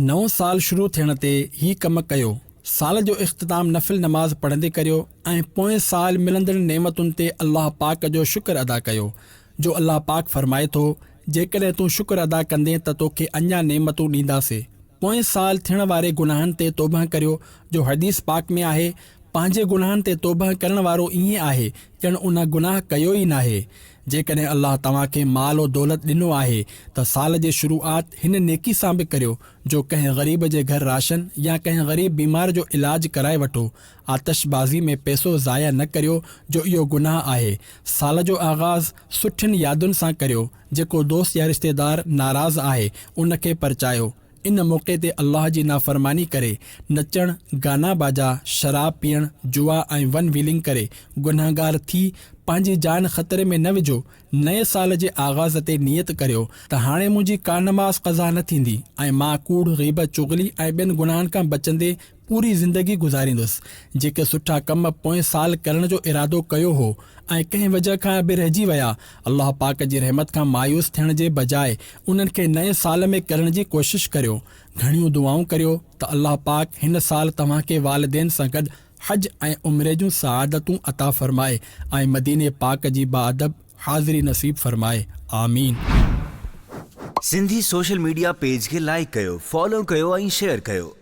नओं साल शुरू थियण ते ही कम कयो। साल जो इख़्तिताम नफ़िल नमाज़ पढ़ंदे करियो ऐं पोएं साल मिलंदड़ नेमतुनि ते अल्लाह पाक जो शुक्र अदा कयो। जो अल्लाह पाक फरमाए थो, जेकॾहिं तूं शुक्र अदा कंदे त तोखे अञा नेमतूं ॾींदासीं। पोएं साल थियण वारे गुनाहनि ते तौबा करियो। जो हदीस पाक में आहे, पंहिंजे गुनाहनि ते तौबा करण वारो ईअं आहे ॼण उन गुनाह कयो ई नाहे। जेकॾहिं अल्लाह तव्हांखे माल और दौलत ॾिनो आहे त साल जी शुरूआत हिन नेकी सां बि करियो जो कंहिं ग़रीब जे घर राशन या कंहिं ग़रीब बीमार जो इलाज कराए वठो। आतिशबाज़ी में पैसो ज़ाया न करियो जो इहो गुनाह आहे। साल जो आगाज़ सुठियुनि यादुनि सां करियो। जेको दोस्त या रिश्तेदार नाराज़ आहे उनखे परचायो। इन मौक़े ते अल्लाह जी नाफ़रमानी करे नचण, गाना बाजा, शराब पीअण, जुआ ऐं वन व्हीलिंग करे गुनाहगार थी पंहिंजी जान ख़तरे में न विझो। नए साल जे आगाज़ ते नियत करियो त हाणे मुंहिंजी का नमाज़ क़ज़ा न थींदी ऐं मां कूड़, ग़ीबत, चुगली ऐं ॿियनि गुनाहनि खां बचंदे पूरी ज़िंदगी गुज़ारींदुसि। जेके सुठा कम पोएं साल करण जो इरादो कयो हो ऐं कंहिं वजह खां बि रहिजी विया, अल्लाह पाक जी रहमत खां मायूस थियण जे बजाए उन्हनि खे नए साल में करण जी कोशिश करियो। घणियूं दुआऊं करियो त अल्लाह पाक हिन साल तव्हांखे वालिदैन सां गॾु हज ऐं उम्रे जूं सआदतूं अता फ़रमाए ऐं मदीने पाक जी बाअदब हाज़िरी नसीब फ़रमाए। आमीन। सिंधी सोशल मीडिया पेज खे लाइक कयो, फॉलो कयो ऐं शेयर कयो।